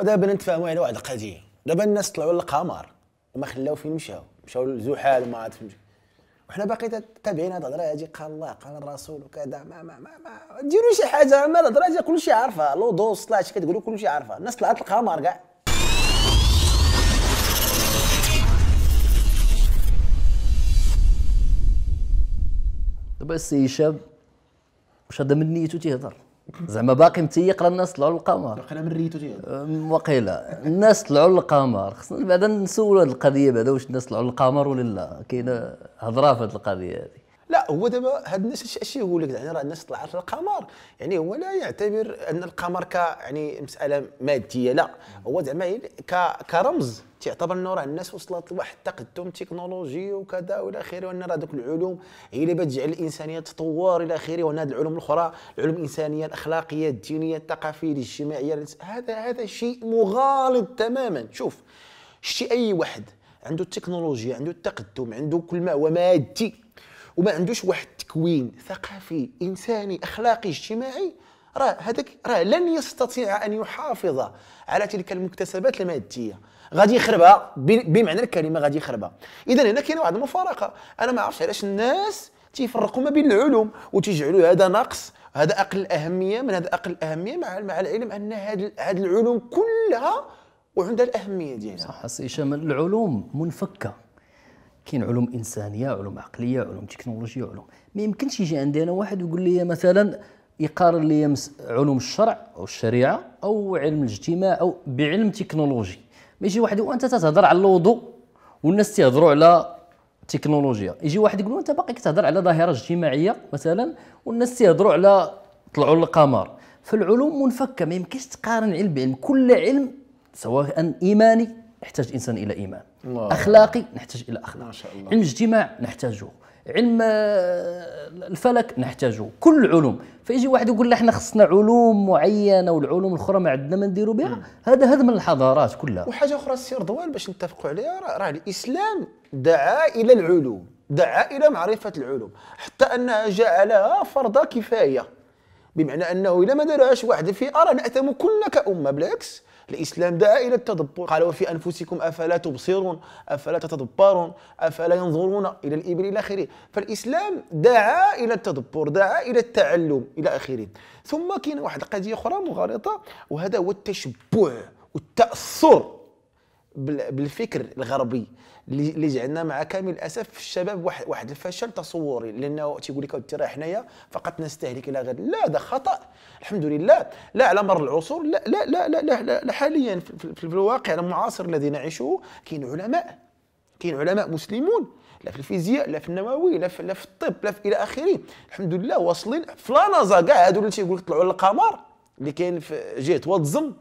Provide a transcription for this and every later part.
ودابا نتفاهموا على واحد القضيه. دابا الناس طلعوا للقمر وما خلاو فين مشاو للزحال وما عرفت فين مشاو، وحنا باقي تابعين هاد الهضره هادي. قال الله قال الرسول وكذا، ما ديروا شي حاجه. ما الهضره هادي كلشي عارفها، لو دوس طلعت كتقولوا كلشي عارفها. الناس طلعت للقمر كاع. دابا السي هشام واش هذا من نيته تيهضر؟ زعما باقي متيق الناس طلعوا للقمر؟ وقيلا من ريتو تيهضر. وقيلا الناس طلعوا للقمر. خصنا بعدا نسولوا هذه القضيه بعدا، واش الناس طلعوا للقمر ولا لا؟ كاينه هضره في هذه القضيه هذه. لا هو دابا هاد الناس اش يقول لك؟ يعني راه الناس طلعت للقمر، يعني هو لا يعتبر ان القمر يعني مساله ماديه، لا هو زعما كرمز تعتبر انه راه الناس وصلت لواحد التقدم تكنولوجي وكذا والى اخره، وان راه دوك العلوم هي اللي بتجعل الانسانيه تطور الى اخره، وان هذه العلوم الاخرى العلوم الانسانيه الاخلاقيه الدينيه الثقافيه الاجتماعيه هذا شيء مغالط تماما. شوف شتي اي واحد عنده التكنولوجيا، عنده التقدم، عنده كل ما هو مادي وما عندوش واحد التكوين ثقافي انساني اخلاقي اجتماعي، راه لن يستطيع ان يحافظ على تلك المكتسبات الماديه، غادي يخربها بمعنى الكلمه، غادي يخربها. اذا هنا كاينه واحد المفارقه. انا ما عرفتش علاش الناس تيفرقوا ما بين العلوم وتيجعلوا هذا نقص، هذا اقل اهميه من هذا اقل اهميه، مع العلم ان هذه العلوم كلها وعندها الاهميه ديالها. صح السي هشام، العلوم منفكه. كاين علوم انسانيه، علوم عقليه، علوم تكنولوجيه، علوم. ما يمكنش يجي عندي انا واحد ويقول لي مثلا يقارن لي علوم الشرع او الشريعه او علم الاجتماع او بعلم تكنولوجي. ما يجي واحد وانت تتهضر على الوضوء والناس تيهضروا على التكنولوجيا، يجي واحد يقول انت باقي كتهضر على ظاهره اجتماعيه مثلا والناس تيهضروا على طلعوا للقمر. فالعلوم منفكه، ما يمكنش تقارن علم بعلم. كل علم سواء ايماني يحتاج انسان الى ايمان، اخلاقي نحتاج الى اخلاق، ما شاء الله. علم الاجتماع نحتاجه، علم الفلك نحتاجه، كل العلوم. فيجي واحد يقول لنا احنا خصنا علوم معينه والعلوم الاخرى ما عندنا ما نديروا بها. هذا هدم الحضارات كلها. وحاجه اخرى السي رضوان باش نتفقوا عليها، راه الاسلام دعا الى العلوم، دعا الى معرفه العلوم، حتى انها جعلها فرض كفايه، بمعنى انه اذا ما دارهاش واحد في راه نأثم كلنا كأمة. بالعكس الإسلام دعا إلى التدبر، قال وفي أنفسكم أفلا تبصرون أفلا تتدبرون أفلا ينظرون إلى الإبل إلى آخره. فالإسلام دعا إلى التدبر، دعا إلى التعلم إلى آخره. ثم كاين واحد القضية أخرى مغالطة، وهذا هو التشبع والتأثر بالفكر الغربي اللي جعلنا مع كامل الاسف في الشباب واحد الفشل تصوري، لانه تيقول لك انت راه حنايا فقط نستهلك الى غير. لا، هذا خطا. الحمد لله لا على مر العصور، لا لا لا لا, لا, لا, لا حاليا في الواقع المعاصر الذي نعيشه كاين علماء مسلمون، لا في الفيزياء لا في النووي لا في الطب لا في الى اخره. الحمد لله واصلين في لانازا كاع هادو اللي تيقول لك طلعوا للقمر اللي كاين في جهه واتزم،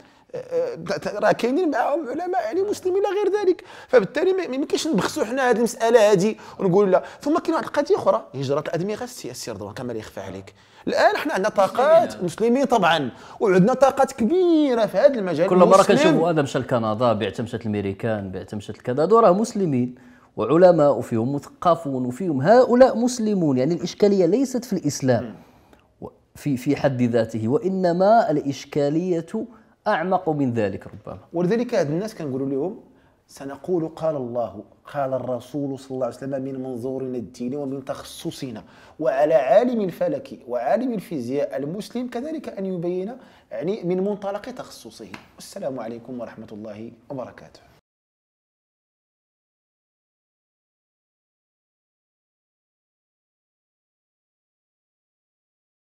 راه كاينين معاهم علماء يعني مسلمين لا غير ذلك. فبالتالي ما يمكنش نبخسوا حنا هذه المساله هذه ونقول لا. ثم كاين واحد القضيه اخرى، هجره الادمغه السي رضوان كما لا يخفى عليك. الان حنا عندنا طاقات مسلمين طبعا، وعندنا طاقات كبيره في هذا المجال. كل مره كنشوفوا هذا مشى لكندا، بعت مشات الميريكان، بعت مشات كذا، هذو راه مسلمين وعلماء وفيهم مثقفون وفيهم هؤلاء مسلمون. يعني الاشكاليه ليست في الاسلام في حد ذاته، وانما الاشكاليه أعمق من ذلك ربما. ولذلك هاد الناس كنقولوا لهم سنقول قال الله قال الرسول صلى الله عليه وسلم من منظورنا الديني ومن تخصصنا، وعلى عالم الفلك وعالم الفيزياء المسلم كذلك أن يبين يعني من منطلق تخصصه. والسلام عليكم ورحمة الله وبركاته.